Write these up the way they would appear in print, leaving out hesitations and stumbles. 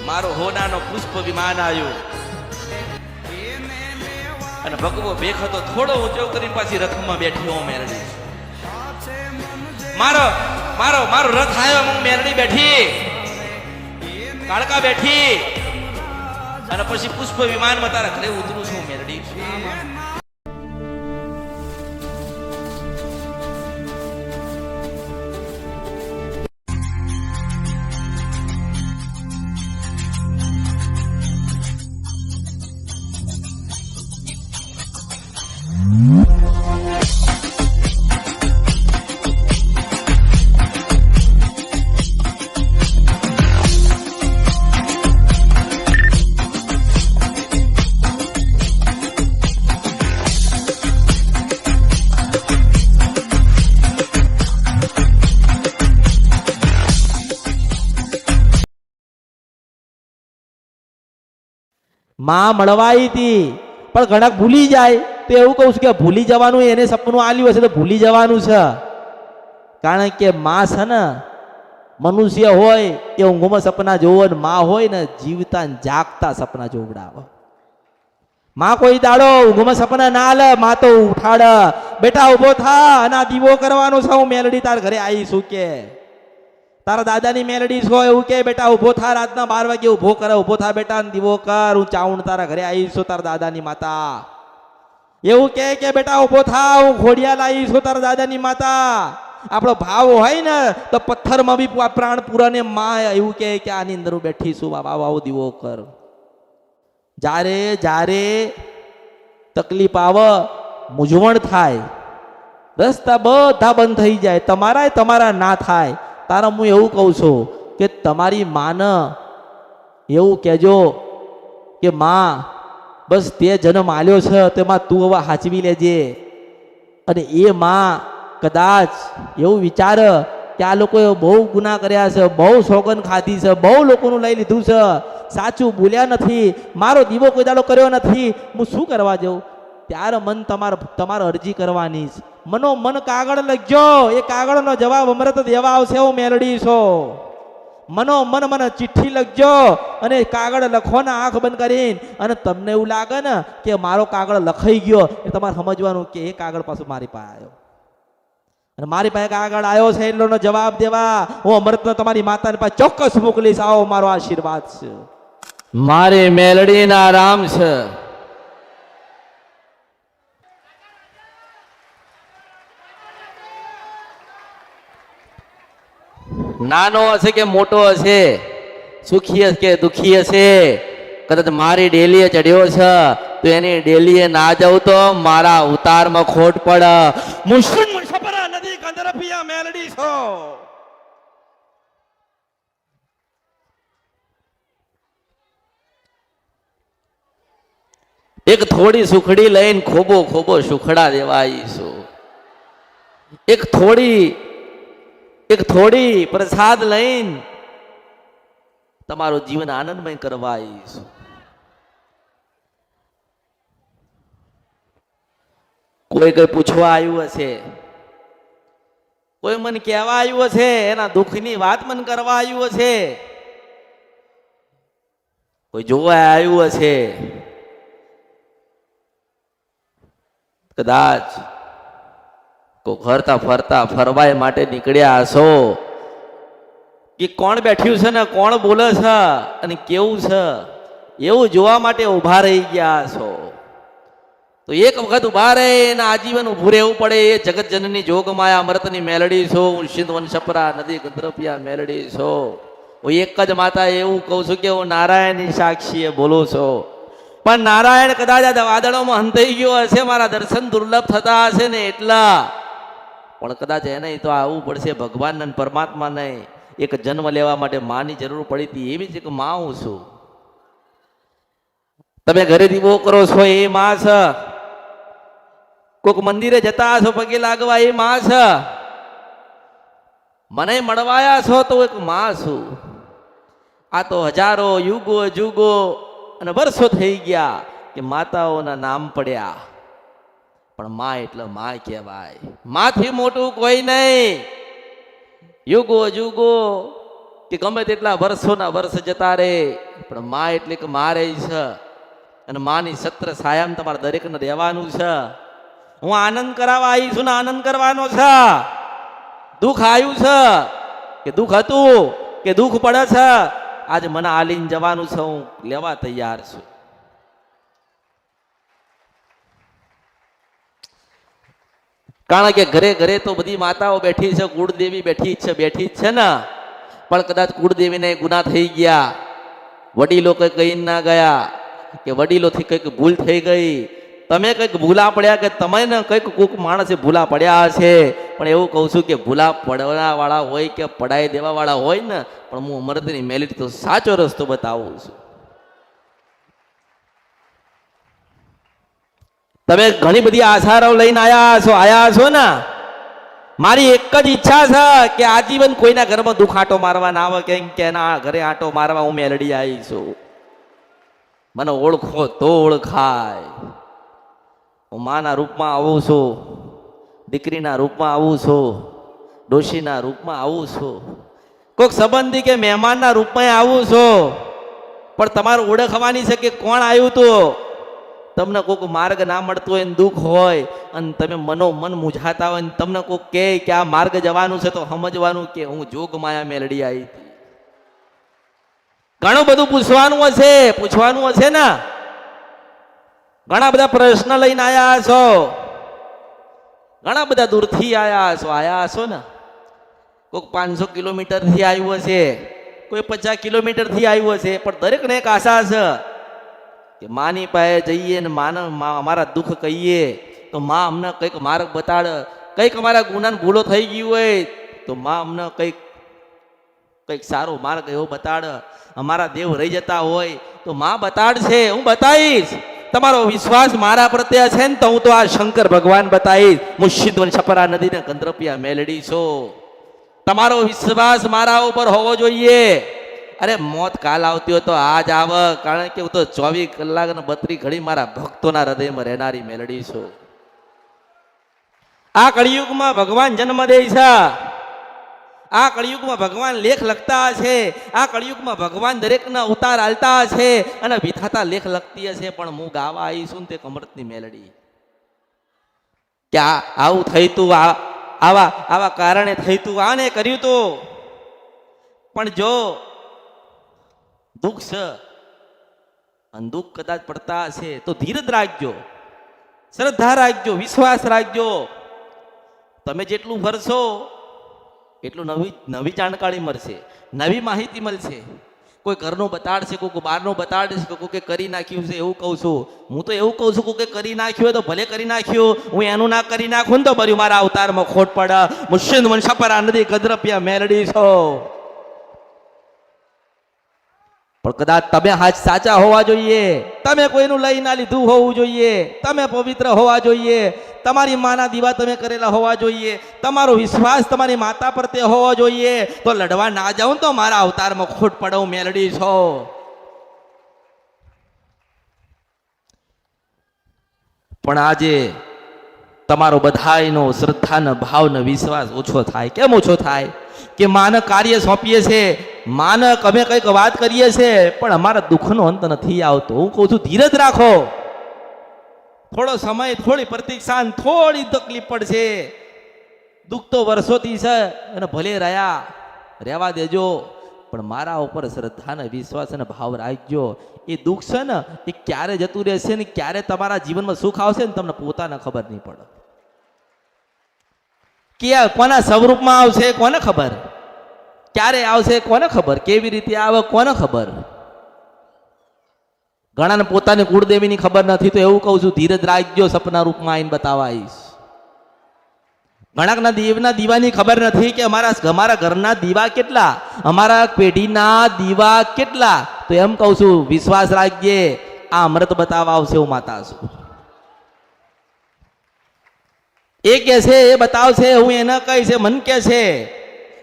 મારો હોનાનો પુષ્પ વિમાન આવ્યું અને ભગવો બેખ હતો થોડો ઊંચો કરીને પાછી રથમાં બેઠી હું મેરડી મારો મારો મારો રથ આવ્યો હું મેરડી બેઠી કાળકા બેઠી અને પછી પુષ્પ વિમાનમાં તારા ઘરે ઉતરું છું મેરડી માં મળવાઈ હતી પણ ઘણા ભૂલી જાય તો એવું કહું છું કે ભૂલી જવાનું એને સપનું આલ્યું હશે તો ભૂલી જવાનું છે કારણ કે માં છે ને મનુષ્ય હોય એ ઊંઘમાં સપના જોવો ને માં હોય ને જીવતા જાગતા સપના જોવડાવે માં કોઈ દાડો ઊંઘમાં સપના ના લે માં તો ઉઠાડ બેટા ઉભો થા અને આ દીવો કરવાનો છે હું મેલડી તાર ઘરે આવીશું કે તારા દાદાની મેલડી છો એવું કે બેટા ઉભો થા રાતના 12 વાગે ઉભો કરે ઉભો થા બેટા દીવો કર હું ચાઉણ તારા ઘરે આવીશું તારા દાદાની માતા એવું કે બેટા ઉભો થા હું ખોડિયા લાવીશું તારા દાદાની માતા આપણો ભાવ હોય ને તો પથ્થરમાં બી પ્રાણ પૂરાને માં એવું કે આની અંદર હું બેઠીશું બાબા આવો દીવો કર જ્યારે જ્યારે તકલીફ આવે મૂંઝવણ થાય રસ્તા બધા બંધ થઈ જાય તમારા ના થાય તારા હું એવું કહું છું કે તમારી માને એવું કહેજો કે માં બસ તે જન્મ આલ્યો છે તેમાં તું હવે હાચવી લેજે અને એ માં કદાચ એવું વિચાર કે આ લોકોએ બહુ ગુનાહ કર્યા છે બહુ સોગન ખાધી છે બહુ લોકોનું લઈ લીધું છે સાચું બોલ્યા નથી મારો દીવો કોઈ દાડો કર્યો નથી હું શું કરવા જાઉં ત્યારે મન તમારે અરજી કરવાની જ મન કાગળ લખજો એ કાગળનો જવાબ અમૃત દેવા આવશે હું મેલડી છો મને ચિઠ્ઠી લખજો અને કાગળ લખો ને આંખ બંધ કરીને અને તમને એવું લાગે ને કે મારો કાગળ લખાઈ ગયો એ તમારે સમજવાનું કે એ કાગળ પાછું મારી પાસે આવ્યો અને મારી પાસે કાગળ આવ્યો છે એટલો જવાબ દેવા હું અમૃતનો તમારી માતાની પાસે ચોક્કસ મોકલીશ આવો મારો આશીર્વાદ છે મારી મેલડીના રામ છે નાનો હશે કે મોટો હશે સુખી હશે કે દુખી હશે કદાચ મારી ડેલીએ ચડ્યો છે તો એની ડેલીએ ના જાઉં તો મારા ઉતારમાં ખોટ પડે નદી કંદરપિયા મેલડી છો એક થોડી સુખડી લઈને ખોબો સુખડા દેવા આવીશું એક થોડી પ્રસાદ લઈને તમારું જીવન આનંદમય કરવા આવીશું કોઈ કઈ પૂછવા આવ્યું હશે કોઈ મને કહેવા આવ્યું હશે એના દુઃખની વાત મને કરવા આવ્યું હશે કોઈ જોવા આવ્યું હશે કદાચ ફરતા ફરતા ફરવાય માટે નીકળ્યા હશો કે કોણ બેઠ્યું છે ને કોણ બોલે છે અને કેવું છે એવું જોવા માટે ઊભા રહી ગયા હશો તો એક વખત ઊભા રહે અને આજીવન ઊભું રહેવું પડે એ જગત જનની જોગમાયા અમૃતની મેલડી છો હું સિંધ વન છપરા નદી ગંદ્રપિયા મેલડી છો હું એક જ માતા એવું કહું છું કે હું નારાયણની સાક્ષીએ બોલું છું પણ નારાયણ કદાચ આ વાદળોમાં હંતાઈ ગયો હશે મારા દર્શન દુર્લભ થતા હશે ને એટલા પણ કદાચ એને તો આવવું પડશે ભગવાન અને પરમાત્માને એક જન્મ લેવા માટે માની જરૂર પડી હતી એવી છે કે માં હું છું તમે ઘરે દીવો કરો છો એ માં છે કોઈક મંદિરે જતા હશો પગે લાગવા એ માં છે મને મળવાયા છો તો એક માં છું આ તો હજારો યુગો જુગો અને વર્ષો થઈ ગયા કે માતાઓના નામ પડ્યા પણ માં એટલે માં કહેવાય. માંથી મોટું કોઈ નહીં. યુગો જુગો કે ગમે તેટલા વર્ષોના વર્ષ જતા રહે પણ માં એટલે કે માં રહી છે અને માની સત્ર સાયામ તમારે દરેકને રહેવાનું છે. હું આનંદ કરાવવા આવી છું ને આનંદ કરવાનો છે. દુઃખ આવ્યું છે કે દુઃખ હતું કે દુઃખ પડે છે, આજે મને આલીને જવાનું છે, હું લેવા તૈયાર છું. કારણ કે ઘરે ઘરે તો બધી માતાઓ બેઠી છે, કુળદેવી બેઠી જ છે ને, પણ કદાચ કુળદેવીને ગુના થઈ ગયા, વડીલો કંઈક કહી ના ગયા કે વડીલોથી કંઈક ભૂલ થઈ ગઈ, તમે કંઈક ભૂલા પડ્યા કે તમે ને કંઈક કોઈક માણસે ભૂલા પડ્યા હશે. પણ એવું કહું છું કે ભૂલા પડવાવાળા હોય કે પડાઈ દેવાવાળા હોય ને, પણ હું અમરતની મેલી તો સાચો રસ્તો બતાવું છું. તમે ઘણી બધી આશાઓ લઈને આયા છો ને. મારી એક જ ઈચ્છા છે કે આજીવન કોઈના ઘરમાં દુઃખ આંટો મારવા ના આવે, કેમ કે એના ઘરે આંટો મારવા હું મેલડી આવી છું. મને ઓળખો તો ઓળખાય. હું માના રૂપમાં આવું છું, દીકરીના રૂપમાં આવું છું, ડોશીના રૂપમાં આવું છું, કોઈક સંબંધી કે મહેમાનના રૂપમાં આવું છું. પણ તમારે ઓળખવાની છે કે કોણ આવ્યું તું. તમને કોઈક માર્ગ ના મળતો હોય, દુઃખ હોય અને તમે મન મૂંઝાતા હોય, તમને કોઈક કહે કે આ માર્ગ જવાનું છે, તો સમજવાનું કે હું જોગ માયા મેલડી આવી હતી. ઘણું બધું પૂછવાનું હશે ને. ઘણા બધા પ્રશ્ન લઈને આયા છો, ઘણા બધા દૂરથી આયા છો ને. કોઈક 500 કિલોમીટરથી આવ્યું હશે, કોઈ 50 કિલોમીટરથી આવ્યું હશે, પણ દરેકને એક આશા છે કે માની પાસે જઈએ ને અમારા દુઃખ કહીએ તો માં અમને કંઈક માર્ગ બતાડે. કંઈક અમારા ગુનાને ભૂલો થઈ ગયું હોય તો માં અમને કંઈક સારો માર્ગ એવો બતાડે. અમારા દેવ રહી જતા હોય તો માં બતાડશે, હું બતાવીશ. તમારો વિશ્વાસ મારા પ્રત્યે છે ને તો હું તો આ શંકર ભગવાન બતાવીશ. મુર્શિદવન છપરા નદીને કંદરપિયા મેલડી છો. તમારો વિશ્વાસ મારા ઉપર હોવો જોઈએ. અરે મોત કાલ આવતી હોય તો આજ આવે, કારણ કે હું તો 24 કલાક અને 32 ઘડી મારા ભક્તોના હૃદયમાં રહેનારી મેલડી છું. આ કળિયુગમાં ભગવાન જન્મ દે છે, આ કળિયુગમાં ભગવાન લેખ લખતા છે, આ કળિયુગમાં ભગવાન દરેકના ઉતાર આલતા છે અને વિધાતા લેખ લખતી હશે. પણ હું ગાવા આવી છું ને તે અમૃતની મેલડી કે આવું થઈ તું, આવા કારણે થઈ તું, આને કર્યું તું. પણ જો દુઃખ છે અને દુઃખ કદાચ પડતા હશે તો ધીરજ રાખજો, શ્રદ્ધા રાખજો, વિશ્વાસ રાખજો. તમે જેટલું ભરશો એટલું નવી જાણકારી મળશે, નવી માહિતી મળશે. કોઈ ઘરનું બતાડશે, કોઈ બહારનું બતાડશે, કોઈ કરી નાખ્યું છે એવું કહું છું. હું તો એવું કહું છું કે કોઈ કરી નાખ્યું હોય તો ભલે કરી નાખ્યું, હું એનું ના કરી નાખું ને તો ભર્યું મારા અવતારમાં ખોટ પડે. મુર્શિદ મનસાપરા નદી કદરપિયા મેલડી છો. પણ કદાચ તમે હાથ સાચા હોવા જોઈએ, તમે કોઈનું લઈ ના લીધું હોવું જોઈએ, તમે પવિત્ર હોવા જોઈએ, તમારી માના દીવા તમે કરેલા હોવા જોઈએ, તમારો વિશ્વાસ તમારી માતા પ્રત્યે હોવો જોઈએ. તો લડવા ના જાઉં તો મારા અવતારમાં ખોટ પડે, હું મેલડી છો. પણ આજે તમારો બધાયનો શ્રદ્ધાનો ભાવનો વિશ્વાસ ઓછો થાય. કેમ ઓછો થાય? કે માને કાર્ય સોંપીએ છે, માને અમે કંઈક વાત કરીએ છે, પણ અમારા દુઃખનો અંત નથી આવતો. હું કહું છું ધીરજ રાખો, થોડો સમય, થોડી પ્રતીક્ષા, થોડી તકલીફ પડશે. દુઃખ તો વર્ષોથી છે અને ભલે રહેવા દેજો, પણ મારા ઉપર શ્રદ્ધા અને વિશ્વાસ અને ભાવ રાખજો. એ દુઃખ છે ને એ ક્યારે જતું રહેશે ને ક્યારે તમારા જીવનમાં સુખ આવશે ને તમને પોતાને ખબર નહીં પડે. કે કોના સ્વરૂપમાં આવશે કોને ખબર, ક્યારે આવશે કોને ખબર, કેવી રીતે આવે કોને ખબર. ઘણાને પોતાની કુળદેવીની ખબર નથી, તો એવું કહું છું ધીરજ રાખજો, સપના રૂપમાં આવીને બતાવવા આવીશ. ઘણાકના દેવના દીવાની ખબર નથી કે અમારા ઘરના દીવા કેટલા, અમારા પેઢીના દીવા કેટલા. તો એમ કહું છું વિશ્વાસ રાખજે, આ અમૃત બતાવવા આવશે હું માતા છું. એ કે છે એ બતાવશે, હું એને કહીશ, મન કે છે.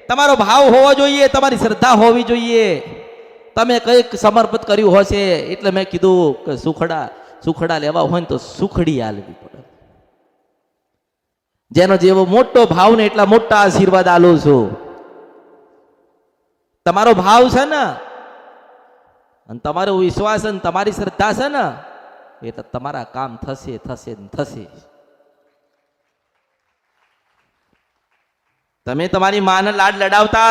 તમારો ભાવ હોવો જોઈએ, તમારી શ્રદ્ધા હોવી જોઈએ. તમે કંઈક સમર્પિત કર્યું હશે એટલે મેં કીધું કે સુખડા લેવા હોય ને તો સુખડી આલવી પડે. જેનો જેવો મોટો ભાવ ને એટલા મોટા આશીર્વાદ આલું છું. તમારો ભાવ છે ને અને તમારો વિશ્વાસ અને તમારી શ્રદ્ધા છે ને એ તો તમારા કામ થશે થશે ને થશે. તમે તમારી માને લાડ લડાવતા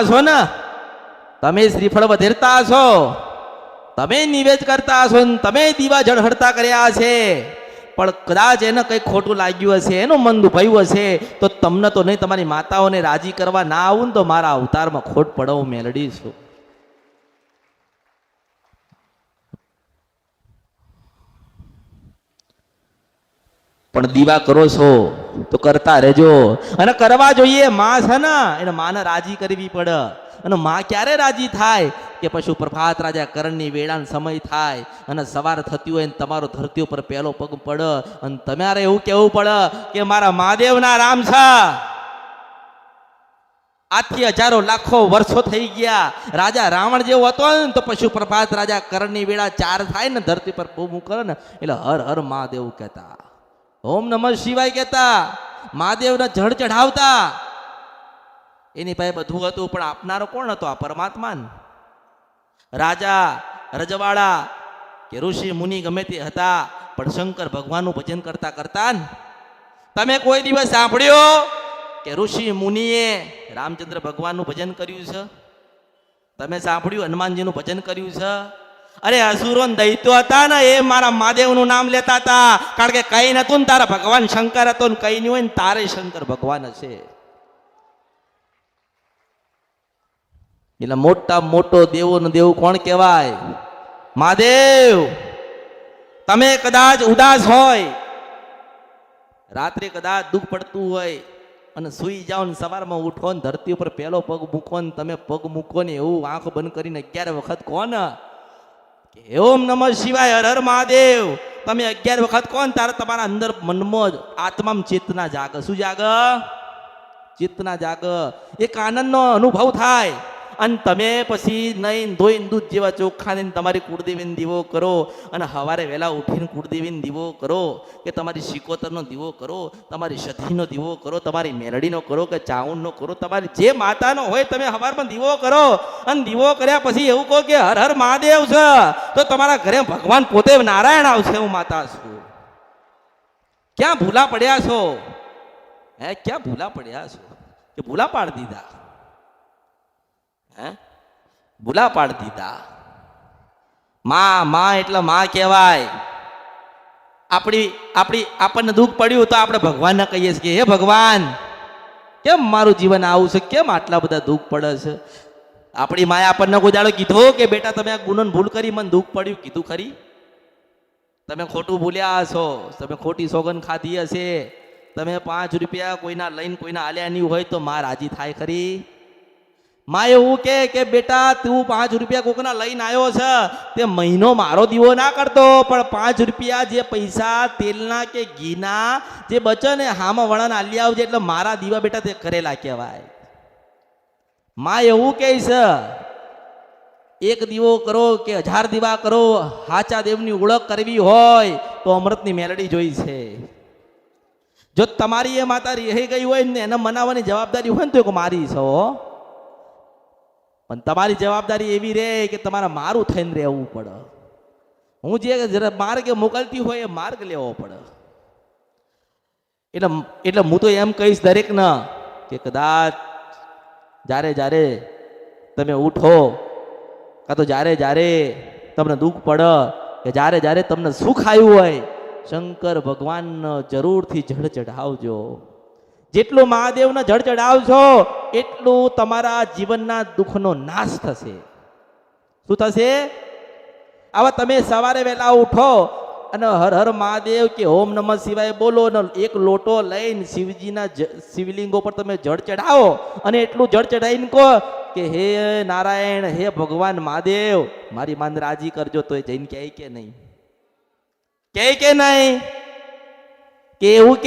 હશો ને, તમે શ્રીફળ વધેરતા હશો, તમે નિવેદ કરતા હશો ને તમે દીવા જળહળતા કર્યા છે, પણ કદાચ એને કંઈ ખોટું લાગ્યું હશે, એનું મન દુભાયું હશે, તો તમને તો નહીં તમારી માતાઓને રાજી કરવા ના આવું ને તો મારા અવતારમાં ખોટ પડવું મેલડી છું. પણ દીવા કરો છો તો કરતા રહેજો અને કરવા જોઈએ. માં છે ને એને માને રાજી કરવી પડે. અને માં ક્યારે રાજી થાય કે પશુ પ્રભાત રાજા કરણની વેળાનો સમય થાય અને સવાર થતી હોય ને તમારો ધરતી ઉપર પહેલો પગ પડે અને તમારે એવું કહેવું પડે કે મારા મહાદેવના રામ છે. આજથી હજારો લાખો વર્ષો થઈ ગયા. રાજા રાવણ જેવો હતો ને તો પશુ પ્રભાત રાજા કરણની વેળા 4 થાય ને ધરતી પર બૂમ કરે ને એટલે હર હર મહાદેવ કહેતા, ઓમ નમઃ શિવાય કહેતા, મહાદેવને જળ ચઢાવતા. એની પાસે બધું હતું પણ આપનારો કોણ હતો? આ પરમાત્મા. રાજા રજવાડા કે ઋષિ મુનિ ગમે તે હતા પણ શંકર ભગવાનનું ભજન કરતા કરતા ને તમે કોઈ દિવસ સાંભળ્યો કે ઋષિ મુનિએ રામચંદ્ર ભગવાનનું ભજન કર્યું છે? તમે સાંભળ્યું હનુમાનજીનું ભજન કર્યું છે? અરે અસુરો દૈત્યો હતા ને એ મારા મહાદેવનું નામ લેતા હતા, કારણ કે કઈ નતું ને તારા ભગવાન શંકર હતો ને કઈ નહીં હોય ને તારે શંકર ભગવાન હશે. એટલે મોટા મોટો દેવો નો દેવ કોણ કહેવાય? મહાદેવ. તમે કદાચ ઉદાસ હોય, રાત્રે કદાચ દુઃખ પડતું હોય અને સુઈ જાઓ ને સવારમાં ઉઠો ને ધરતી ઉપર પહેલો પગ મૂકો ને તમે પગ મૂકો ને એવું આંખ બંધ કરીને 11 વખત કહો ને કે ઓમ નમઃ શિવાય, હર હર મહાદેવ. તમે 11 વખત કહો ને ત્યારે તમારા અંદર મનમાં આત્મામાં ચેતના જાગે. શું જાગે? ચેતના જાગે. એક આનંદનો અનુભવ થાય અને તમે પછી નહીં ધોઈને દૂધ જેવા ચોખ્ખા ને તમારી કુળદેવીને દીવો કરો અને સવારે વહેલા ઉઠીને કુળદેવીને દીવો કરો કે તમારી શિકોતરનો દીવો કરો, તમારી સતીનો દીવો કરો, તમારી મેલડીનો કરો કે ચાઉંડનો કરો, તમારી જે માતાનો હોય તમે સવારમાં દીવો કરો અને દીવો કર્યા પછી એવું કહો કે હર હર મહાદેવ છે, તો તમારા ઘરે ભગવાન પોતે નારાયણ આવશે. હું માતા છું. ક્યાં ભૂલા પડ્યા છો? ક્યાં ભૂલા પડ્યા છો કે ભૂલા પાડી દીધા? ભૂલા પાડી દીધા. માં એટલે માં કહેવાય. આપણને દુઃખ પડ્યું તો આપણે ભગવાનને કહીએ છીએ કે હે ભગવાન, કેમ મારું જીવન આવું છે, કેમ આટલા બધા દુઃખ પડે છે? આપણી માએ આપણને કોઈ દાડો કીધો કે બેટા તમે આ ગુનો ભૂલ કરી મને દુઃખ પડ્યું? કીધું ખરી? તમે ખોટું ભૂલ્યા હશો, તમે ખોટી સોગન ખાધી હશે, તમે 5 રૂપિયા કોઈના લઈને કોઈના આલ્યા નહીં હોય તો માં રાજી થાય ખરી? માં એવું કે બેટા તું 5 રૂપિયા કોકના લઈને આવ્યો છે તે મહિનો મારો દીવો ના કરતો, પણ 5 રૂપિયા જે પૈસા તેલના કે ઘીના જે બચે ને હામાં વળાને આલી આવજે એટલે મારા દીવા બેટા તે કરેલા કહેવાય. માં એવું કહે છે એક દીવો કરો કે 1000 દીવા કરો, હાચા દેવની ઓળખ કરવી હોય તો અમૃતની મેલડી જોઈ છે. જો તમારી એ માતા રહી ગઈ હોય ને એને મનાવવાની જવાબદારી હોય ને તો મારી છો, પણ તમારી જવાબદારી એવી રહે કે તમારે મારું થઈને રહેવું પડે. હું જે માર્ગે મોકલતી હોય એ માર્ગ લેવો પડે. એટલે હું તો એમ કહીશ દરેકને કે કદાચ જ્યારે તમે ઉઠો કાં તો જ્યારે તમને દુઃખ પડે કે જ્યારે તમને સુખ આવ્યું હોય, શંકર ભગવાનને જરૂરથી જળ ચઢાવજો. જેટલું મહાદેવને જળ ચઢાવશો એટલું તમારા જીવનના દુઃખનો નાશ થશે. શું થશે? આવા તમે સવારે વહેલા ઉઠો અને હર હર મહાદેવ કે ઓમ નમઃ શિવાય બોલો ને એક લોટો લઈને શિવજીના શિવલિંગો પર તમે જળ ચઢાવો અને એટલું જળ ચઢાવીને કહો કે હે નારાયણ, હે ભગવાન મહાદેવ, મારી માન રાજી કરજો. તો એ જઈને કહે કે નહીં? કહે કે નહીં? કે એવું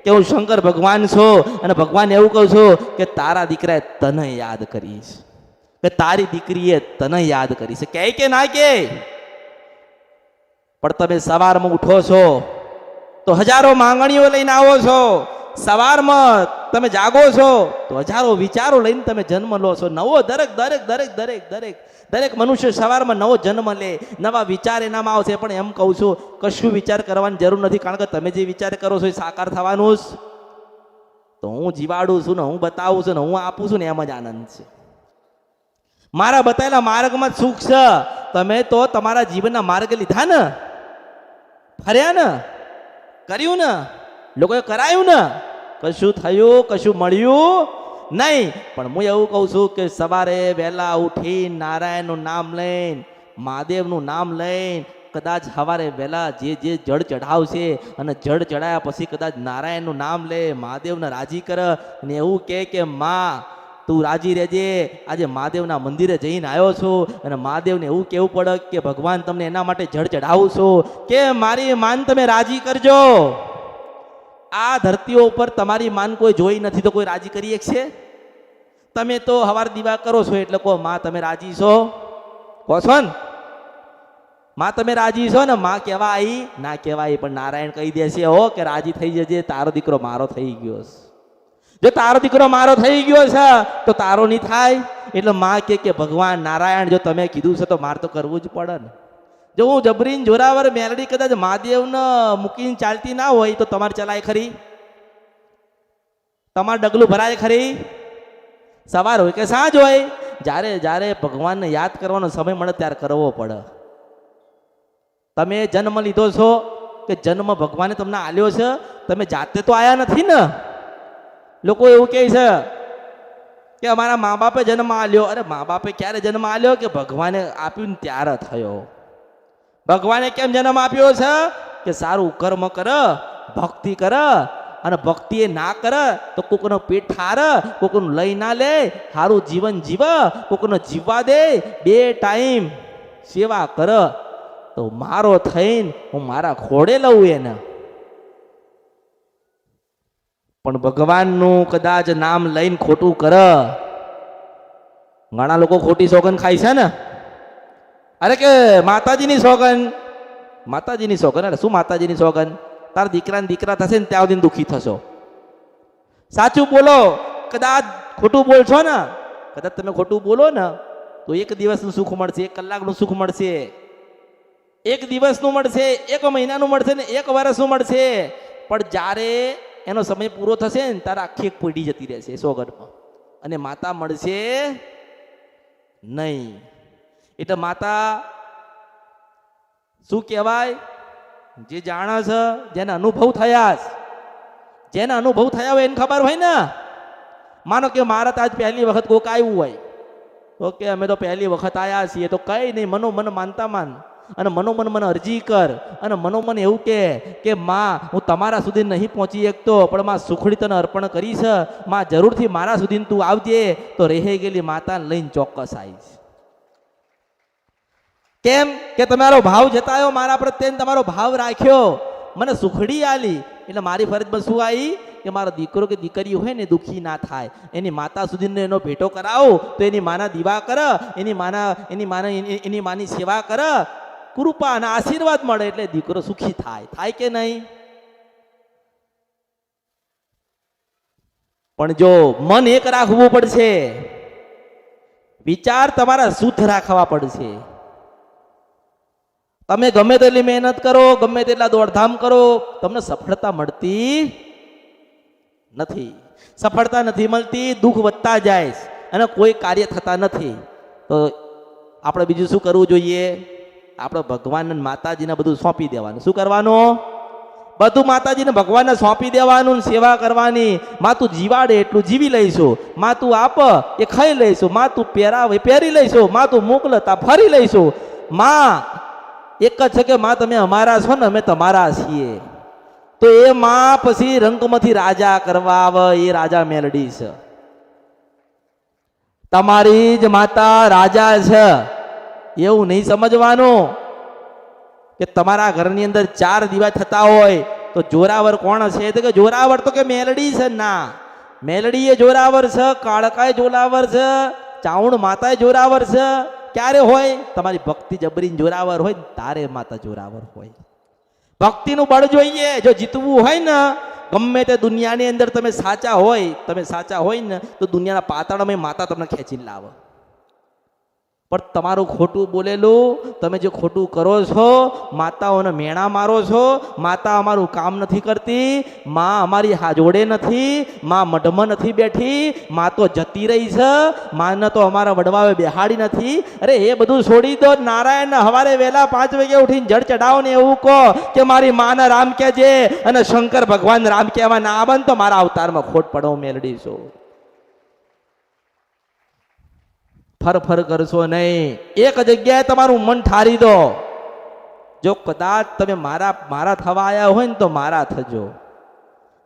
કે હું શંકર ભગવાન છું અને ભગવાન એવું કહું છું કે તારા દીકરાએ તને યાદ કરીશ, કે તારી દીકરીએ તને યાદ કરીશ. કહે કે ના કે? પણ તમે સવારમાં ઉઠો છો તો હજારો માંગણીઓ લઈને આવો છો, સવારમાં તમે જાગો છો તો હજારો વિચારો લઈને તમે જન્મ લો છો. નવો દરેક દરેક દરેક દરેક દરેક દરેક મનુષ્ય સવારમાં નવો જન્મ લે, નવા વિચાર એનામાં આવશે. પણ એમ કહું છું, કશું વિચાર કરવાની જરૂર નથી, કારણ કે તમે જે વિચાર કરો છો એ સાકાર થવાનું જ. તો હું જીવાડું છું ને, હું બતાવું છું ને, હું આપું છું ને, એમ જ આનંદ છે. મારા બતાવેલા માર્ગમાં સુખ છે. તમે તો તમારા જીવનના માર્ગ લીધા ને, ફર્યા ને, કર્યું ને, લોકોએ કરાયું ને, કશું થયું, કશું મળ્યું નહીં. પણ હું એવું કહું છું કે સવારે વહેલા ઉઠી નારાયણનું નામ લઈને, મહાદેવનું નામ લઈને, કદાચ સવારે વહેલા જે જળ ચઢાવશે અને જળ ચઢાયા પછી કદાચ નારાયણનું નામ લે, મહાદેવને રાજી કરે અને એવું કે માં તું રાજી રહેજે. આજે મહાદેવના મંદિરે જઈને આવ્યો છું અને મહાદેવને એવું કહેવું પડે કે ભગવાન તમને એના માટે જળ ચઢાવું છું કે મારી માન તમે રાજી કરજો. આ ધરતીઓ ઉપર તમારી માન કોઈ જોઈ નથી તો કોઈ રાજી કરી છે? તમે તો હવાર દીવા કરો છો એટલે કહો માં તમે રાજી છો, કહો છો ને માં તમે રાજી છો ને? માં કહેવાય ના કહેવાય, પણ નારાયણ કહી દેશે હો કે રાજી થઈ જજે, તારો દીકરો મારો થઈ ગયો છે. જો તારો દીકરો મારો થઈ ગયો છે તો તારો નહીં થાય. એટલે માં કે ભગવાન નારાયણ જો તમે કીધું છે તો મારે તો કરવું જ પડે ને. જો હું જબરીન જોરાવર મેલડી કદાચ મહાદેવને મૂકીને ચાલતી ના હોય તો તમારે ચલાય ખરી? તમારે ડગલું ભરાય ખરી? સવાર હોય કે સાંજ હોય, જ્યારે જ્યારે ભગવાનને યાદ કરવાનો સમય મળે ત્યારે કરવો પડે. તમે જન્મ લીધો છો કે જન્મ ભગવાને તમને આલ્યો છે, તમે જાતે તો આયા નથી ને. લોકો એવું કહે છે કે અમારા મા બાપે જન્મ આલ્યો. અરે મા બાપે ક્યારે જન્મ આલ્યો? કે ભગવાને આપ્યું ને ત્યારે થયો. ભગવાને કેમ જન્મ આપ્યો છે? કે સારું કર્મ કર, ભક્તિ કર, અને ભક્તિ એ ના કરે તો કોકનો પેટ ઠાર, કોકનું લઈ ના લે, સારું જીવન જીવ, કોકનો જીવવા દે, 2 ટાઈમ સેવા કર તો મારો થઈને હું મારા ખોડે લઉં એને. પણ ભગવાનનું કદાચ નામ લઈને ખોટું કર. ઘણા લોકો ખોટી સોગન ખાય છે ને. અરે કે માતાજીની સોગન, માતાજીની સોગન. અરે શું માતાજીની સોગન? તારા દીકરાને દીકરા થશે ને ત્યાં સુધી દુઃખી થશો. સાચું બોલો. કદાચ ખોટું બોલશો ને, કદાચ તમે ખોટું બોલો ને તો 1 દિવસનું સુખ મળશે, 1 કલાકનું સુખ મળશે, 1 દિવસનું મળશે, 1 મહિનાનું મળશે ને 1 વર્ષનું મળશે. પણ જ્યારે એનો સમય પૂરો થશે ને ત્યારે આખી પડી જતી રહેશે સોગનમાં, અને માતા મળશે નહીં. એટલે માતા શું કહેવાય? જે જાણે છે, જેને અનુભવ થયા છે, જેને અનુભવ થયા હોય એને ખબર હોય ને. માનો કે મારા આજ પહેલી વખત કોક આવ્યું હોય, ઓકે અમે તો પહેલી વખત આવ્યા છીએ તો કઈ નહીં, મનોમન માનતા માન અને મનોમન મને અરજી કર અને મનોમન એવું કે માં હું તમારા સુધી નહીં પહોંચી શકતો પણ માં સુખડી તને અર્પણ કરી છે, માં જરૂરથી મારા સુધી તું આવજે. તો રહી ગયેલી માતાને લઈને ચોક્કસ આવીશ. કેમ કે તમારો ભાવ જતાયો મારા પ્રત્યે, તમારો ભાવ રાખ્યો, મને સુખડી આલી એટલે મારી ફરજમાં શું આવી કે મારો દીકરો કે દીકરી હોય ને દુઃખી ના થાય, એની માતા સુધીનો એનો ભેટો કરાવો તો એની માના દીવા કર, એની માની સેવા કર, કૃપા અને આશીર્વાદ મળે એટલે દીકરો સુખી થાય. થાય કે નહીં? પણ જો મન એક રાખવું પડશે, વિચાર તમારા શુદ્ધ રાખવા પડશે. તમે ગમે તેટલી મહેનત કરો, ગમે તેટલા દોડધામ કરો, તમને સફળતા મળતી નથી. સફળતા નથી મળતી, દુઃખ વધતા જાય અને કોઈ કાર્ય થતા નથી. તો આપણે બીજું શું કરવું જોઈએ? આપણે ભગવાન માતાજીને બધું સોંપી દેવાનું. શું કરવાનું? બધું માતાજીને ભગવાનને સોંપી દેવાનું, સેવા કરવાની. માં તું જીવાડે એટલું જીવી લઈશું, માં તું આપ એ ખાઈ લઈશું, માં તું પહેરાવે પહેરી લઈશું, માં તું મોકલતા ફરી લઈશું. માં એક જ છે કે માં તમે અમારા છો ને અમે તમારા છીએ. તો એ માં પછી રંગમાંથી રાજા કરવા આવે, એ રાજા મેલડી છે. તમારી જ માતા રાજા છે એવું નહીં સમજવાનું કે તમારા ઘરની અંદર 4 દીવા થતા હોય તો જોરાવર કોણ છે? તો કે જોરાવર તો કે મેલડી છે. ના, મેલડી એ જોરાવર છે, કાળકાય જોરાવર છે, ચાઉણ માતા જોરાવર છે. ક્યારે હોય? તમારી ભક્તિ જબરીન જોરાવર હોય તારે માતા જોરાવર હોય. ભક્તિનું બળ જોઈએ. જો જીતવું હોય ને ગમે તે દુનિયાની અંદર તમે સાચા હોય ને તો દુનિયાના પાતાળમાં માતા તમને ખેંચીને લાવે. પણ તમારું ખોટું બોલેલું, તમે જે ખોટું કરો છો, માતાઓને મેણા મારો છો, માતા અમારું કામ નથી કરતી, માં અમારી જોડે નથી, માં મઢમાં નથી બેઠી, માં તો જતી રહી છે, માને તો અમારા વડવાએ બેહાડી નથી. અરે એ બધું છોડી દો. નારાયણ હવારે વહેલા 5 વાગે ઉઠીને જળ ચડાવો ને એવું કહો કે મારી માને રામ કહેજે અને શંકર ભગવાન રામ કહેવા ના આવે ને તો મારા અવતારમાં ખોટ પડો મેળડીશું. ફર કરશો નહીં. એક જગ્યાએ તમારું મન ઠારી દો. જો કદાચ તમે મારા થવા આવ્યા હોય ને તો મારા થજો.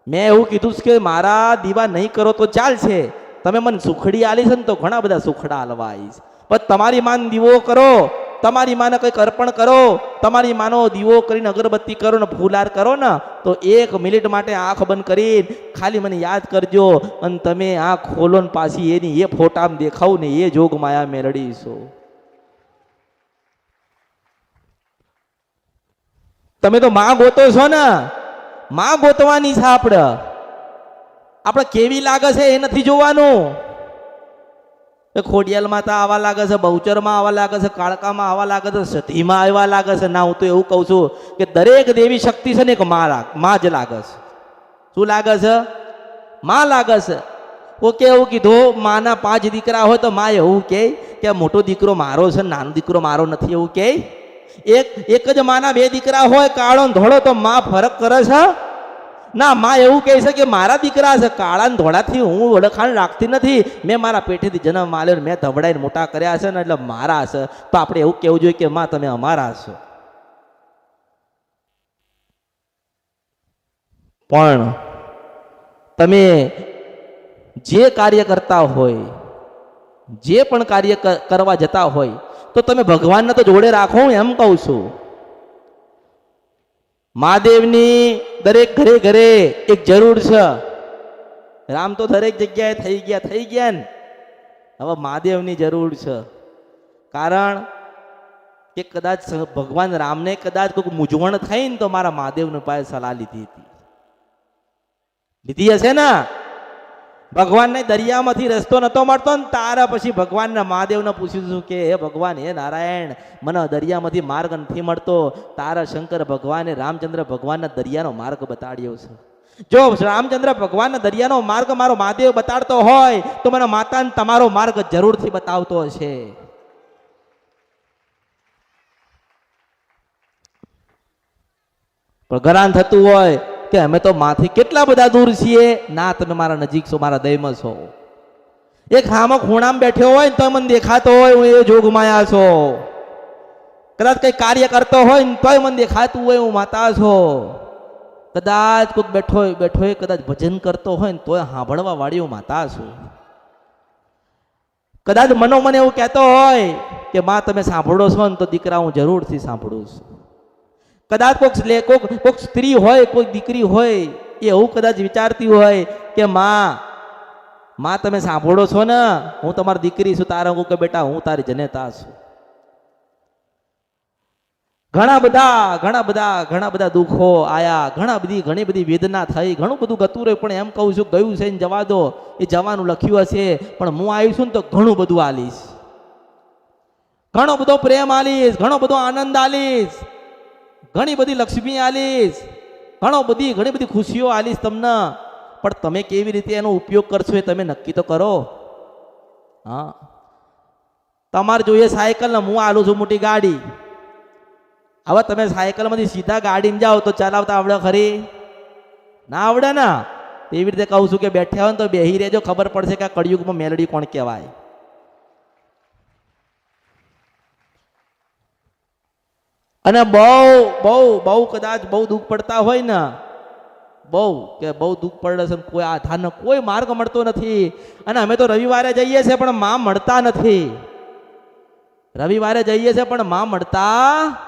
મેં એવું કીધું છે કે મારા દીવા નહીં કરો તો ચાલશે. તમે મને સુખડી આલી છે ને તો ઘણા બધા સુખડા આલવા આવીશ. પણ તમારી માન દીવો કરો, તમારી માને કંઈક અર્પણ કરો, તમારી માનો દીવો કરીને અગરબત્તી કરો ને ફૂલાર કરો ને તો 1 મિનિટ માટે આંખ બંધ કરીને ખાલી મને યાદ કરજો અને તમે આંખ ખોલો ને પાછી એની એ ફોટામાં દેખાવ ને એ જોગ માયા મેળડીશો. તમે તો માં ગોતો છો ને, માં ગોતવાની છે. આપણે કેવી લાગે છે એ નથી જોવાનું. ખોડિયાલમાં તો આવા લાગે છે, બહુચરમાં આવા લાગે છે, કાળકામાં આવા લાગે છે, સતીમાં આવા લાગે છે. ના, હું તો એવું કહું છું કે દરેક દેવી શક્તિ છે ને એક માં જ લાગે છે. શું લાગે છે? માં લાગે છે. ઓકે, એવું કીધું માના 5 દીકરા હોય તો માં એવું કહે કે મોટો દીકરો મારો છે, નાનો દીકરો મારો નથી, એવું કહે? એક જ માના 2 દીકરા હોય, કાળો ને ધોળો, તો માં ફરક કરે છે? ના, માં એવું કહે છે કે મારા દીકરા છે, કાળા ને ધોળાથી હું ઓળખાણ રાખતી નથી. મેં મારા પેટેથી જન્મ આલ્યો, મેં ધબડાઈને મોટા કર્યા છે ને એટલે મારા છે. તો આપણે એવું કહેવું જોઈએ કે માં તમે અમારા છો. પણ તમે જે કાર્ય કરતા હોય, જે પણ કાર્ય કરવા જતા હોય તો તમે ભગવાનને તો જોડે રાખો. હું એમ કહું છું. મહાદેવની દરેક ઘરે એક જરૂર છે. રામ તો દરેક જગ્યાએ થઈ ગયા ને. હવે મહાદેવની જરૂર છે. કારણ કે કદાચ ભગવાન રામને કદાચ કોઈ મૂંઝવણ થઈ ને તો મારા મહાદેવને પાસે સલાહ લીધી હશે ને. ભગવાનને દરિયામાંથી રસ્તો નતો મળતો ને તારા પછી ભગવાનના મહાદેવને પૂછ્યું છું કે હે ભગવાન, હે નારાયણ, મને દરિયામાંથી માર્ગ નથી મળતો. તારા શંકર ભગવાને રામચંદ્ર ભગવાનના દરિયાનો માર્ગ બતાડ્યો છે. જો રામચંદ્ર ભગવાનના દરિયાનો માર્ગ મારો મહાદેવ બતાડતો હોય તો મને માતાને તમારો માર્ગ જરૂરથી બતાવતો હશે. પણ ઘરાન થતું હોય કે અમે તો માથી કેટલા બધા દૂર છીએ. ના, તમે મારા નજીક છો, મારા દયમાં છો. એક હામો ખૂણામાં બેઠો હોય ને તો મને દેખાતો હોય હું એ જોગમાયા છો. કદાચ કઈ કાર્ય કરતો હોય ને તોય મને દેખાતું હોય હું માતા છો. કદાચ કોઈક બેઠો કદાચ ભજન કરતો હોય ને તોય સાંભળવા વાળી હું માતા છું. કદાચ મને એવું કહેતો હોય કે માં તમે સાંભળો છો ને તો દીકરા હું જરૂરથી સાંભળું છું. કદાચ કોઈક સ્ત્રી હોય, કોઈ દીકરી હોય એ એવું કદાચ વિચારતી હોય કે માં તમે સાંભળો છો ને, હું તમારી દીકરી છું, તારા હું કે બેટા હું તારી જનેતા છું. ઘણા બધા દુઃખો આયા, ઘણી બધી વેદના થઈ, ઘણું બધું ગતું રહ્યું. પણ એમ કહું છું ગયું છે ને જવા દો. એ જવાનું લખ્યું હશે પણ હું આવીશ ને તો ઘણું બધું આલીશ, ઘણો બધો પ્રેમ આલીશ, ઘણો બધો આનંદ આલીશ, ઘણી બધી લક્ષ્મી આલીશ, ઘણી બધી ખુશીઓ આલીશ તમને. પણ તમે કેવી રીતે એનો ઉપયોગ કરશો એ તમે નક્કી તો કરો. હા, તમારે જોઈએ સાયકલ ને હું આલું છું મોટી ગાડી. હવે તમે સાયકલમાંથી સીધા ગાડીમાં જાઓ તો ચલાવતા આવડે ખરી? ના આવડે ને. એવી રીતે કહું છું કે બેઠા હોય ને તો બેહી રહેજો, ખબર પડશે કે આ કળિયુગમાં મેલડી કોણ કહેવાય. અને બહુ કદાચ બહુ દુઃખ પડતા હોય ને, બહુ દુઃખ પડે છે, કોઈ આધારનો કોઈ માર્ગ મળતો નથી. અને અમે તો રવિવારે જઈએ છીએ પણ માં મળતા નથી. રવિવારે જઈએ છીએ પણ માં મળતા.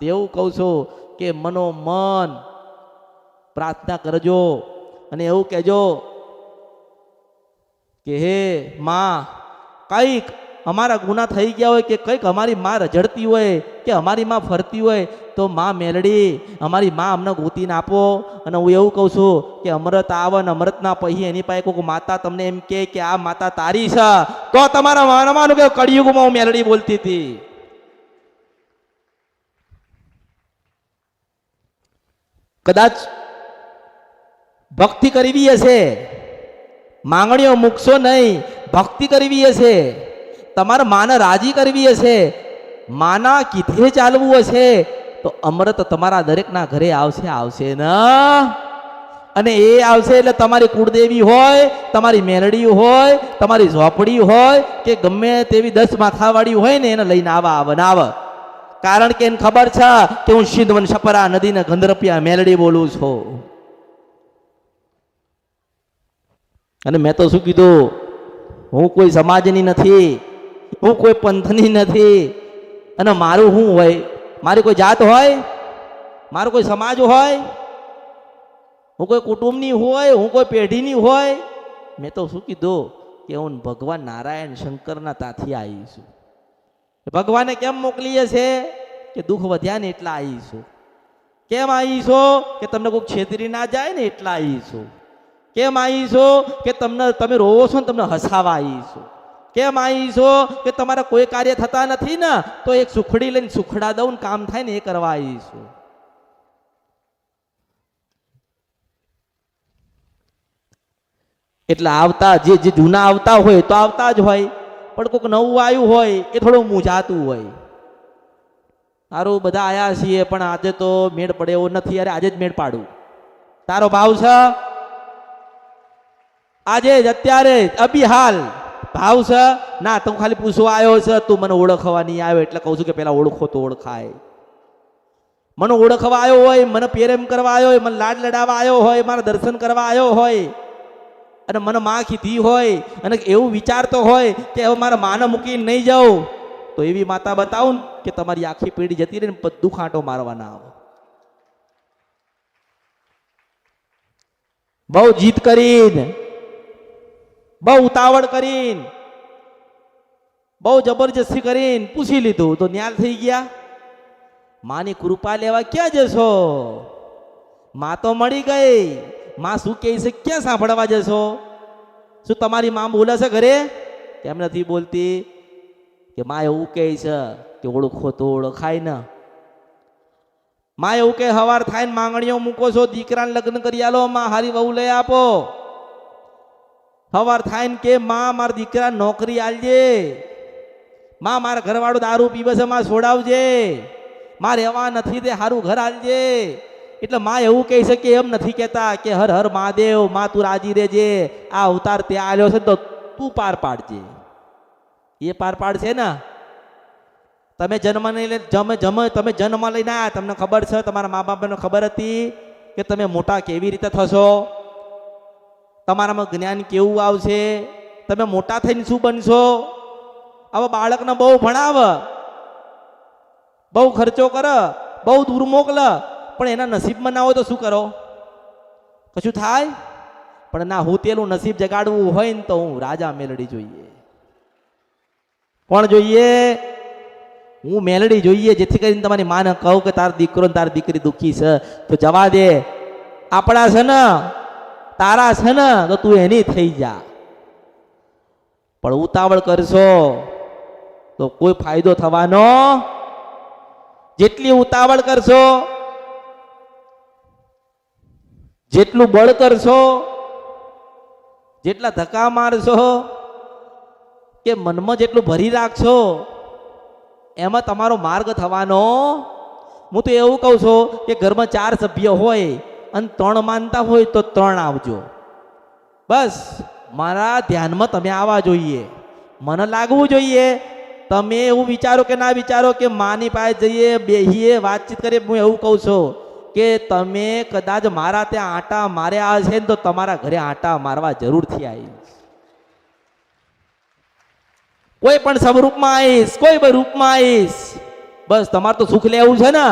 તેવું કહું છું કે મનોમન પ્રાર્થના કરજો અને એવું કહેજો કે હે માં, કંઈક અમારા ગુના થઈ ગયા હોય કે કંઈક અમારી માં રઝળતી હોય કે અમારી માં ફરતી હોય તો માં મેલડી અમારી માં અમને ગોતીને આપો. અને હું એવું કહું છું કે અમૃત આવે ને અમૃતના પછી એની પાસે કોઈ માતા તમને એમ કે આ માતા તારી છે તો તમારા માનવાનું કે કળિયુગમાં હું મેલડી બોલતી હતી. કદાચ ભક્તિ કરવી હશે, માંગણીઓ મૂકશો નહીં, ભક્તિ કરવી હશે, તમારે માને રાજી કરવી હશે, માના કીધે ચાલવું હશે તો અમૃત તમારા દરેકના ઘરે આવશે આવશે ને. અને એ આવશે એટલે તમારી કુળદેવી હોય, તમારી મેલડી હોય, તમારી ઝોપડી હોય કે ગમે તેવી 10 માથાવાળી હોય ને એને લઈને આવે. કારણ કે એને ખબર છે કે હું સિંધવન છપરા નદીને ગંધરપિયા મેલડી બોલું છું. અને મેં તો શું કીધું, હું કોઈ સમાજની નથી, હું કોઈ પંથની નથી. અને મારું શું હોય, મારી કોઈ જાત હોય, મારો કોઈ સમાજ હોય, હું કોઈ કુટુંબની હોય, હું કોઈ પેઢીની હોય. મેં તો શું કીધું કે હું ભગવાન નારાયણ શંકરના ત્યાંથી આવીશું. ભગવાને કેમ મોકલીએ છે કે દુઃખ વધ્યા ને એટલા આવીશું. કેમ આવીશું કે તમને કોઈ છેતરી ના જાય ને એટલા આવીશું. કેમ આવીશું કે તમે રોવો છો ને તમને હસાવા આવીશું. કેમ આવીશું કે તમારા કોઈ કાર્ય થતા નથી ને તો એક સુખડી લઈને સુખડા દઉં કામ થાય ને એ કરવા આવીશું. એટલે આવતા જે જૂના આવતા હોય તો આવતા જ હોય, પણ કોઈક નવું આવ્યું હોય એ થોડું મૂંઝાતું હોય. સારું બધા આયા છીએ પણ આજે તો મેળ પડે એવો નથી. અરે આજે જ મેળ પાડું. તારો ભાવ છે આજે જ અત્યારે અભી હાલ ભાવ છે ના? તું ખાલી પૂછવા આવ્યો છે, તું મને ઓળખવા નહીં આવ્યો એટલે કહું છું કે પેલા ઓળખો તો ઓળખાય. મને ઓળખવા આવ્યો હોય, મને પ્રેમ કરવા આવ્યો હોય, મને લાડ લડાવવા આવ્યો હોય, મારા દર્શન કરવા આવ્યો હોય અને મને માં કીધી હોય અને એવું વિચારતો હોય કે હવે મારા માને મૂકીને નહીં જાઉં તો એવી માતા બતાવું કે તમારી આખી પેઢી જતી રહે ને બધું ખાંટો મારવાના આવે. બહુ જીત કરીને, બહુ ઉતાવળ કરીને, બહુ જબરજસ્તી કરીને પૂછી લીધું તો ન્યાલ થઈ ગયા. માની કૃપા લેવા ક્યાં જશો? માં તો મળી ગઈ. માં શું કહે છે ક્યાં સાંભળવા જશો? શું તમારી માં બોલે છે ઘરે? કેમ નથી બોલતી? કે માં એવું કહે છે કે ઓળખો તો ઓળખાય ને. માં એવું કે હવાર થાય ને માંગણીઓ મૂકો છો, દીકરાને લગ્ન કરી આલો, માં હારી વહુ લઈ આપો. હવાર થાય ને કે માં મારા દીકરા નોકરી આલજે, માં મારા ઘરવાળો દારૂ પીવે છે, માં છોડાવજે, માં રહેવા નથી તે સારું ઘર આલજે. એટલે માં એવું કહે છે કે એમ નથી કહેતા કે હર હર મહાદેવ, માં તું રાજી રહેજે, આ અવતાર ત્યાં આવ્યો છે તો તું પાર પાડજે. એ પાર પાડશે ને? તમે જન્મ લઈને તમે જન્મ લઈને આવ્યા, તમને ખબર છે, તમારા મા બાપને ખબર હતી કે તમે મોટા કેવી રીતે થશો, તમારામાં જ્ઞાન કેવું આવશે, તમે મોટા થઈને શું બનશો. હવે બાળકને બહુ ભણાવે, બહુ ખર્ચો કરે, બહુ દૂર મોકલે, પણ એના નસીબમાં ના હોય તો શું કરો? કશું થાય? પણ ના, હું તેલું નસીબ જગાડવું હોય ને તો હું રાજા મેલડી જોઈએ. કોણ જોઈએ? હું મેલડી જોઈએ, જેથી કરીને તમારી માને કહું કે તાર દીકરો ને તારી દીકરી દુઃખી છે તો જવા દે. આપણા છે ને, તારા છે ને તો તું એની થઈ જા. પણ ઉતાવળ કરશો તો કોઈ ફાયદો થવાનો. જેટલી ઉતાવળ કરશો, જેટલું બળ કરશો, જેટલા ધક્કા મારશો કે મનમાં જેટલું ભરી રાખશો એમાં તમારો માર્ગ થવાનો. હું તો એવું કહું છું કે ઘરમાં 4 સભ્ય હોય અને 3 માનતા હોય તો 3 આવજો. બસ મારા ધ્યાનમાં તમે આવવા જોઈએ, મને લાગવું જોઈએ. તમે એવું વિચારો કે ના વિચારો કે માની પાસે જઈએ, બેહીએ, વાતચીત કરીએ. હું એવું કહું છું કે તમે કદાચ મારા ત્યાં આટા માર્યા છે ને તો તમારા ઘરે આટા મારવા જરૂરથી આવીશ. કોઈ પણ સ્વરૂપમાં આવીશ, કોઈ પણ રૂપમાં આવીશ. બસ તમારે તો સુખ લેવું છે ને,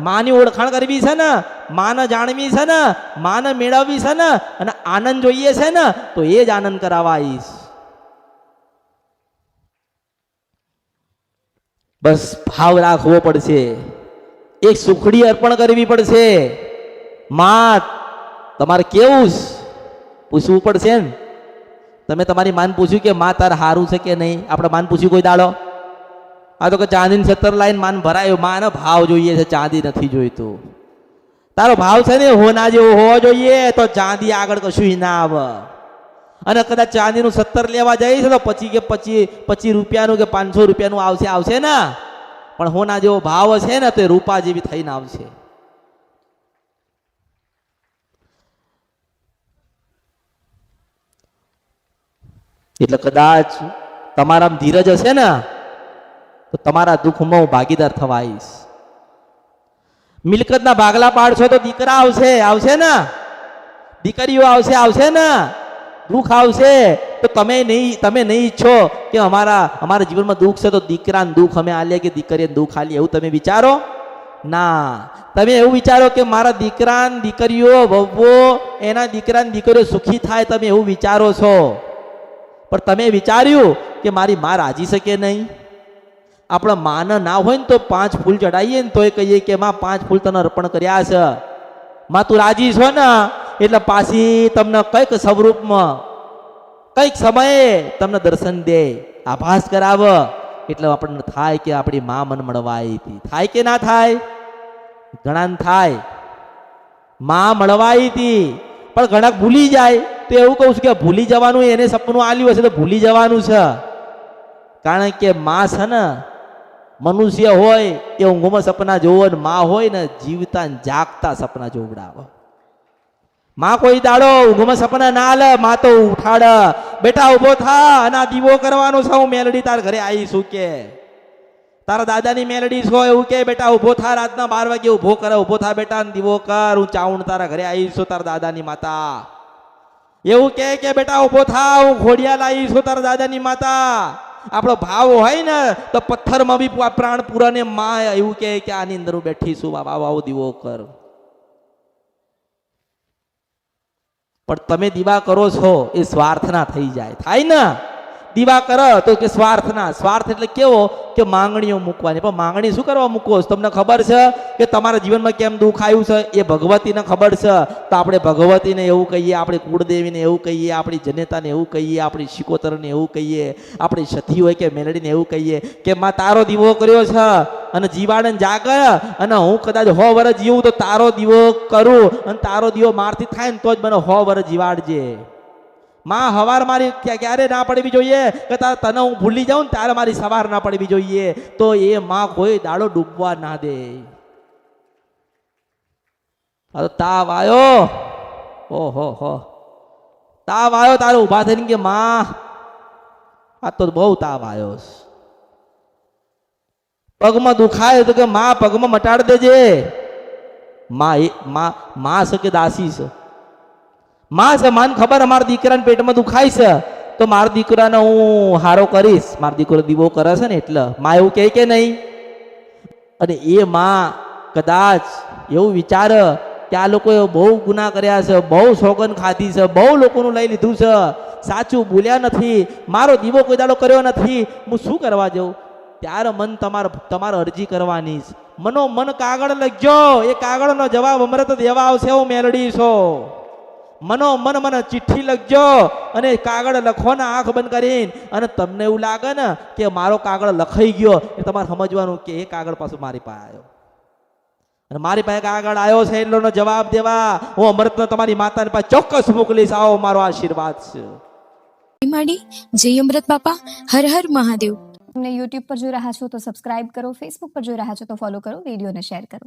માની ઓળખાણ કરવી છે ને, માને જાણવી છે ને, માને મેળવવી છે ને, અને આનંદ જોઈએ છે ને તો એ જ આનંદ કરાવવા આવીશ. બસ ભાવ રાખવો પડશે, એક સુખડી અર્પણ કરવી પડશે. માં તમારે કેવું છે? પૂછવું પડશે ને. તમે તમારી માન પૂછ્યું કે માં તાર હારું છે કે નહીં? આપણે માન પૂછ્યું કોઈ દાડો? આ તો કે ચાંદીની 17 લાઈન માન ભરાયો, માનો ભાવ જોઈએ છે, ચાંદી નથી જોઈતું. તારો ભાવ છે ને હોના જેવો હોવો જોઈએ, તો ચાંદી આગળ કશું ના આવે. અને કદાચ ચાંદીનું 17 લેવા જઈશ તો પછી કે 25 રૂપિયાનું કે 500 રૂપિયાનું આવશે ને, પણ હોના જેવો ભાવ છે ને તો એ રૂપા જેવી થઈને આવશે. એટલે કદાચ તમારામાં ધીરજ હશે ને તો તમારા દુઃખમાં હું ભાગીદાર થવા આવીશ. મિલકતના ભાગલા પાડશો તો દીકરા આવશે ને, દીકરીઓ આવશે ને, દુઃખ આવશે તો તમે નહીં ઈચ્છો કે અમારા જીવનમાં દુઃખ છે તો દીકરાને દુઃખ અમે આલીએ કે દીકરીને દુઃખ આલીએ, એવું તમે વિચારો ના. તમે એવું વિચારો કે મારા દીકરાને દીકરીઓ વહુઓ એના દીકરાને દીકરીઓ સુખી થાય, તમે એવું વિચારો છો. પણ તમે વિચાર્યું કે મારી માં રાજી શકે નહીં? આપણે માને ના હોય ને તો 5 ફૂલ ચડાવીએ ને તોય કહીએ કે માં 5 ફૂલ તને અર્પણ કર્યા છે, માં તું રાજી છો ને, એટલે પાછી તમને કંઈક સ્વરૂપમાં કંઈક સમયે તમને દર્શન દે, આભાસ કરાવે. એટલે આપણને થાય કે આપણી માં મન મળવા આવી હતી. થાય કે ના થાય? ઘણાને થાય. માં મળવા આવી હતી, પણ ઘણા ભૂલી જાય. તો એવું કહું છું કે ભૂલી જવાનું, એને સપનું આલ્યું હશે તો ભૂલી જવાનું છે. કારણ કે માં છે ને, મનુષ્ય હોય એ ઊંઘમાં સપના જોવો ને માં હોય ને જીવતા જાગતા સપના જોવડાવે. માં કોઈ દાડો ઊંઘમાં સપના ના લે, માં તો ઉઠાડ, બેટા ઉભો થા અને આ દીવો કરવાનો છે, હું મેલડી તાર ઘરે આવીશું કે તારા દાદાની મેલડી છો એવું કે બેટા ઉભો થા, રાતના 12 વાગે ઉભો કરે, ઉભો થા બેટા દીવો કર, હું ચાવણ તારા ઘરે આવીશું તારા દાદાની માતા. એવું કે બેટા ઉભો થા, હું ઘોડિયા લાવીશું તારા દાદાની માતા. આપણો ભાવ હોય ને તો પથ્થરમાં બી પ્રાણ પૂરાને માં એવું કે આની અંદર હું બેઠીશું, આવો દીવો કર. પણ તમે દીવા કરો છો એ સ્વાર્થના થઈ જાય. થાય ને દીવા કરો તો કે સ્વાર્થના. સ્વાર્થ એટલે કેવો કે માંગણીઓ મૂકવાની. પણ માંગણી શું કરવા મૂકો? તમને ખબર છે કે તમારા જીવનમાં કેમ દુઃખ આવ્યું છે? એ ભગવતીને ખબર છે. તો આપણે ભગવતીને એવું કહીએ, આપણી કુળદેવીને એવું કહીએ, આપણી જનેતાને એવું કહીએ, આપણી શિકોતરને એવું કહીએ, આપણી સતી હોય કે મેલડીને એવું કહીએ કે માં તારો દીવો કર્યો છે અને જીવાડે જાગે, અને હું કદાચ 100 વર્ષ જીવું તો તારો દીવો કરું, અને તારો દીવો મારથી થાય ને તો જ મને 100 વર્ષ જીવાડજે. માં હવાર મારી ક્યારે ના પડવી જોઈએ કે તને હું ભૂલી જાઉં ને ત્યારે મારી સવાર ના પડવી જોઈએ. તો એ માં કોઈ દાડો ડૂબવા ના દે. તાવ આવ્યો, ઓહો તાવ આવ્યો, તારે ઉભા થઈને કે માં આ તો બહુ તાવ આવ્યો, પગમાં દુખાય તો કે માં પગમાં મટાડી દેજે. માં છે કે દાસી છે? માં છે. માન ખબર અમારા દીકરાને પેટમાં દુખાય છે તો મારા દીકરાને હું હારો કરીશ, મારો દીકરો દીવો કરે છે ને એટલે. માં એવું કહે કે નહીં? અને એ માં કદાચ એવું વિચારે કે આ લોકોએ બહુ ગુનાહ કર્યા છે, બહુ સોગન ખાધી છે, બહુ લોકોનું લઈ લીધું છે, સાચું બોલ્યા નથી, મારો દીવો કોઈ દાડો કર્યો નથી, હું શું કરવા જાઉં? ત્યારે મન તમારે અરજી કરવાની છે. મન કાગળ લખજો, એ કાગળનો જવાબ અમૃત દેવા આવશે, હું મેલડી છો. મને ચિઠ્ઠી લખજો અને કાગળ લખો ને આંખ બંધ કરીને. અને તમને એવું લાગે ને કે મારો કાગળ લખાઈ ગયો, એ તમારે સમજવાનું કે એ કાગળ પાછું મારી પાસે આવ્યો, અને મારી પાસે કાગળ આવ્યો છે એટલો જવાબ દેવા હું અમૃતનો તમારી માતાની પાસે ચોક્કસ મોકલીશ. આવો મારો આશીર્વાદ છે. જય અમૃત બાપા. હર હર મહાદેવ. તમને યુટ્યુબ પર જોઈ રહ્યા છો તો સબસ્ક્રાઇબ કરો, ફેસબુક પર જોઈ રહ્યા છો તો ફોલો કરો, વિડીયોને શેર કરો.